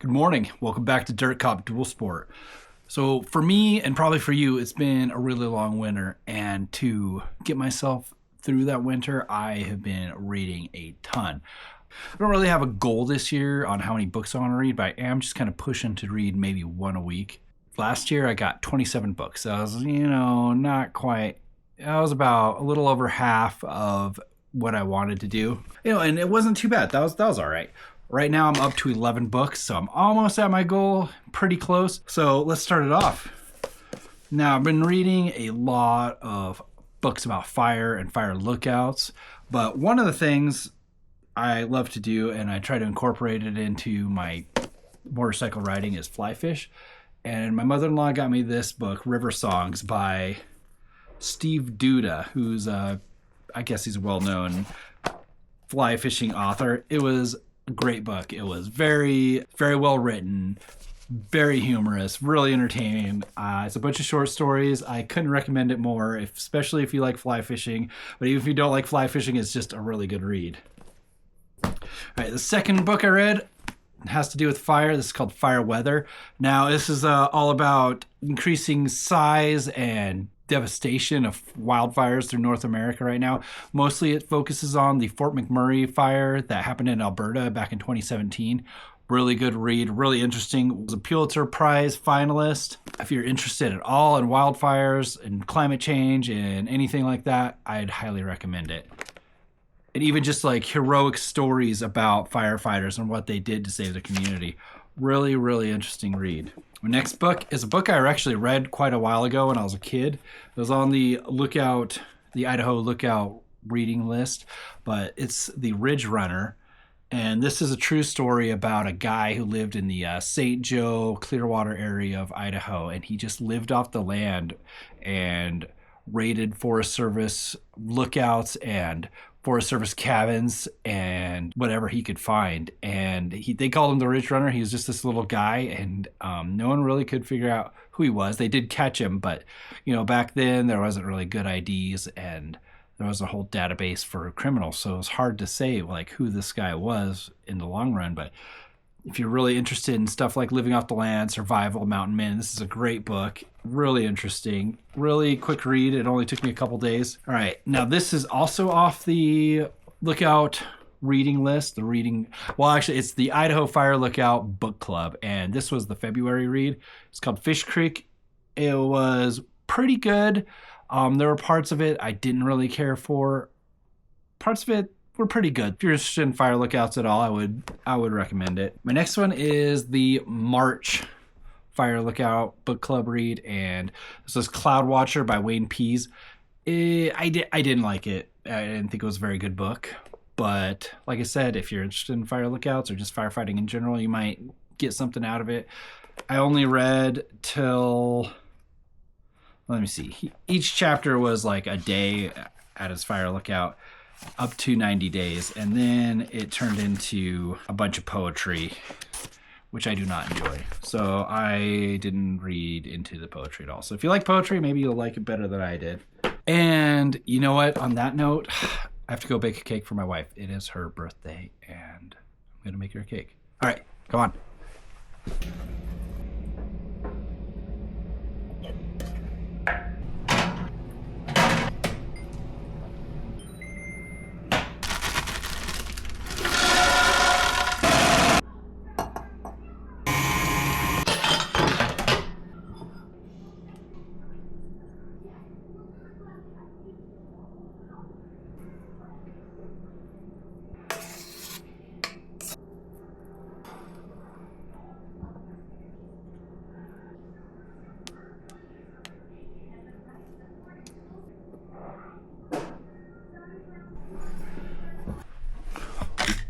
Good morning. Welcome back to Dirt Cop Dual Sport. So for me and probably for you, it's been a really long winter, and to get myself through that winter, I have been reading a ton. I don't really have a goal this year on how many books I want to read, but I am just kind of pushing to read maybe one a week. Last year, I got 27 books. That was, not quite. That was about a little over half of what I wanted to do. And it wasn't too bad. That was all right. Right now, I'm up to 11 books, so I'm almost at my goal, pretty close. So let's start it off. Now, I've been reading a lot of books about fire and fire lookouts, but one of the things I love to do, and I try to incorporate it into my motorcycle riding, is fly fish. And my mother-in-law got me this book, River Songs, by Steve Duda, who's, I guess he's a well-known fly fishing author. It was a great book. It was very, very well written, very humorous, really entertaining. It's a bunch of short stories. I couldn't recommend it more, especially if you like fly fishing. But even if you don't like fly fishing, it's just a really good read. All right, the second book I read has to do with fire. This is called Fire Weather. Now, this is all about increasing size and devastation of wildfires through North America right now. Mostly it focuses on the Fort McMurray fire that happened in Alberta back in 2017. Really good read, really interesting. It was a Pulitzer Prize finalist. If you're interested at all in wildfires and climate change and anything like that, I'd highly recommend it. And even just like heroic stories about firefighters and what they did to save the community. Really, really interesting read. My next book is a book I actually read quite a while ago when I was a kid. It was on the Idaho Lookout reading list, but it's The Ridge Runner. And this is a true story about a guy who lived in the St. Joe, Clearwater area of Idaho, and he just lived off the land and raided Forest Service lookouts and Forest Service cabins and whatever he could find. And they called him the Ridge Runner. He was just this little guy, and no one really could figure out who he was. They did catch him, but back then there wasn't really good IDs, and there was a whole database for criminals, so it was hard to say like who this guy was in the long run. But if you're really interested in stuff like living off the land, survival, mountain men, this is a great book. Really interesting. Really quick read. It only took me a couple days. All right. Now, this is also off the Lookout reading list. It's the Idaho Fire Lookout Book Club. And this was the February read. It's called Fish Creek. It was pretty good. There were parts of it I didn't really care for. Parts of it were pretty good. If you're interested in fire lookouts at all, I would recommend it. My next one is the March Fire Lookout Book Club read, and this is Cloud Watcher by Wayne Pease. I didn't like it. I didn't think it was a very good book. But like I said, if you're interested in fire lookouts or just firefighting in general, you might get something out of it. I only read till, let me see, each chapter was like a day at his fire lookout, up to 90 days, and then it turned into a bunch of poetry, which I do not enjoy. So I didn't read into the poetry at all. So if you like poetry, maybe you'll like it better than I did. And you know what? On that note, I have to go bake a cake for my wife. It is her birthday, and I'm going to make her a cake. All right, come on.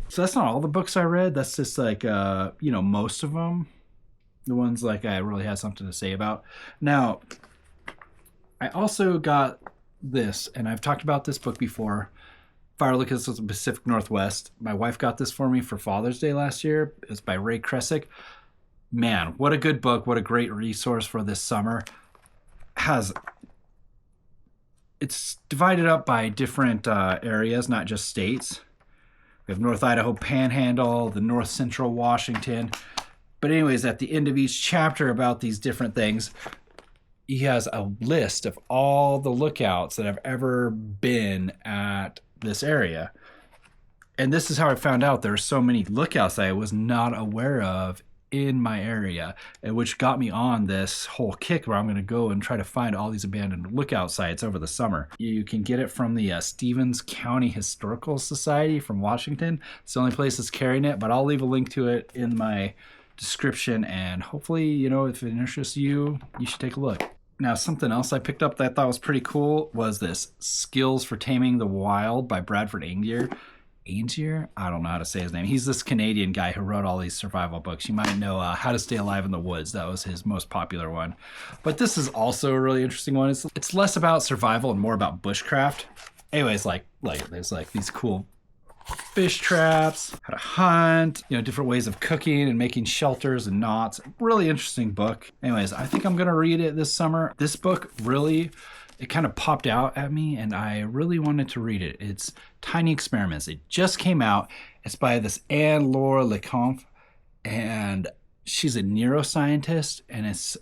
So that's not all the books I read. That's just like, most of them. The ones like I really had something to say about. Now, I also got this, and I've talked about this book before. Fire Lookouts of the Pacific Northwest. My wife got this for me for Father's Day last year. It's by Ray Kressick. Man, what a good book. What a great resource for this summer. It's divided up by different areas, not just states. We have North Idaho Panhandle, the North Central Washington. But anyways, at the end of each chapter about these different things, he has a list of all the lookouts that have ever been at this area. And this is how I found out there are so many lookouts that I was not aware of in my area, and which got me on this whole kick where I'm going to go and try to find all these abandoned lookout sites over the summer. You can get it from the Stevens County Historical Society from Washington. It's the only place that's carrying it, but I'll leave a link to it in my description, and hopefully, you know, if it interests you, you should take a look. Now, something else I picked up that I thought was pretty cool was this Skills for Taming the Wild by Bradford Angier. I don't know how to say his name. He's this Canadian guy who wrote all these survival books. You might know How to Stay Alive in the Woods. That was his most popular one. But this is also a really interesting one. It's less about survival and more about bushcraft. Anyways, like there's like these cool fish traps, how to hunt, you know, different ways of cooking and making shelters and knots. Really interesting book. Anyways, I think I'm going to read it this summer. This book really, it kind of popped out at me and I really wanted to read it. It's Tiny Experiments. It just came out. It's by this Anne-Laure Lecomte, and she's a neuroscientist, and it's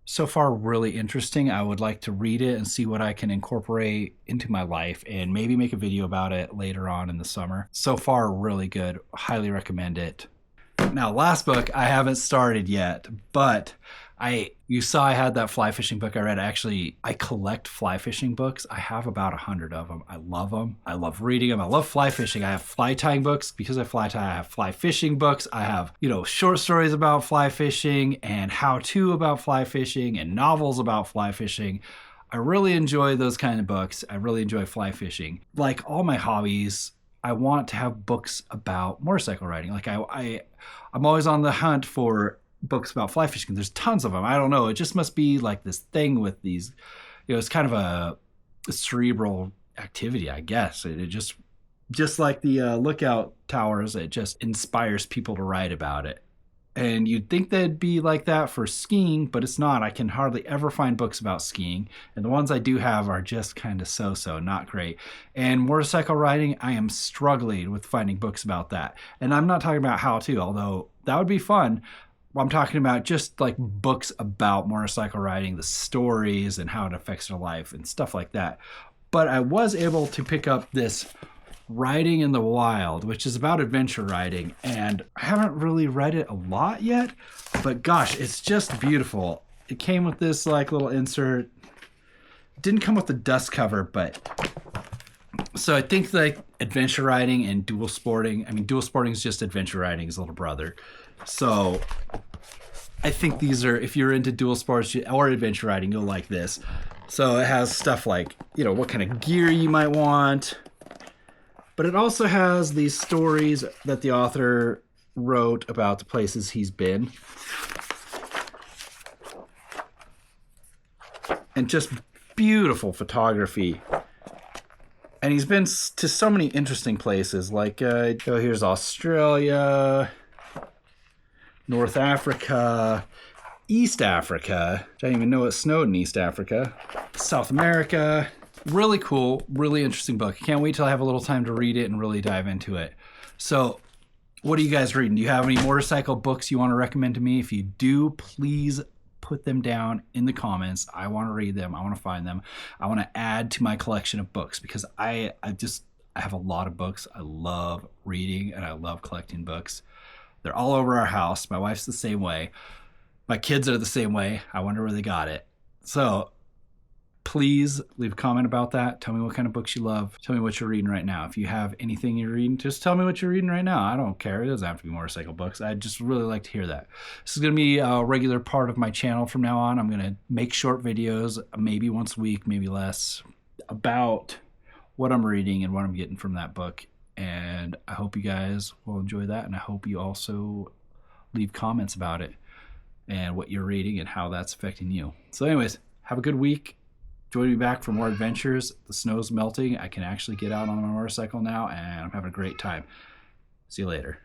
so far really interesting. I would like to read it and see what I can incorporate into my life and maybe make a video about it later on in the summer. So far, really good. Highly recommend it. Now, last book I haven't started yet, but you saw I had that fly fishing book I read. Actually, I collect fly fishing books. I have about 100 of them. I love them. I love reading them. I love fly fishing. I have fly tying books. Because I fly tie, I have fly fishing books. I have, you know, short stories about fly fishing and how-to about fly fishing and novels about fly fishing. I really enjoy those kind of books. I really enjoy fly fishing. Like all my hobbies, I want to have books about motorcycle riding. Like I'm always on the hunt for books about fly fishing. There's tons of them. I don't know. It just must be like this thing with these, you know, it's kind of a cerebral activity, I guess. It just like the lookout towers, it just inspires people to write about it. And you'd think they'd be like that for skiing, but it's not. I can hardly ever find books about skiing. And the ones I do have are just kind of so-so, not great. And motorcycle riding, I am struggling with finding books about that. And I'm not talking about how-to, although that would be fun. I'm talking about just like books about motorcycle riding, the stories and how it affects their life and stuff like that. But I was able to pick up this Riding in the Wild, which is about adventure riding. And I haven't really read it a lot yet, but gosh, it's just beautiful. It came with this like little insert. It didn't come with the dust cover, but so I think like adventure riding and dual sporting. I mean, dual sporting is just adventure riding's little brother. So I think these are, if you're into dual sports or adventure riding, you'll like this. So it has stuff like, you know, what kind of gear you might want. But it also has these stories that the author wrote about the places he's been. And just beautiful photography. And he's been to so many interesting places. Like, here's Australia, North Africa, East Africa. I didn't even know it snowed in East Africa. South America. Really cool, really interesting book. Can't wait till I have a little time to read it and really dive into it. So, what are you guys reading? Do you have any motorcycle books you want to recommend to me? If you do, please put them down in the comments. I want to read them. I want to find them. I want to add to my collection of books because I have a lot of books. I love reading and I love collecting books. They're all over our house. My wife's the same way. My kids are the same way. I wonder where they got it. So please leave a comment about that. Tell me what kind of books you love. Tell me what you're reading right now. If you have anything you're reading, just tell me what you're reading right now. I don't care. It doesn't have to be motorcycle books. I'd just really like to hear that. This is going to be a regular part of my channel from now on. I'm going to make short videos, maybe once a week, maybe less, about what I'm reading and what I'm getting from that book. And I hope you guys will enjoy that. And I hope you also leave comments about it and what you're reading and how that's affecting you. So anyways, have a good week. Join me back for more adventures. The snow's melting. I can actually get out on my motorcycle now, and I'm having a great time. See you later.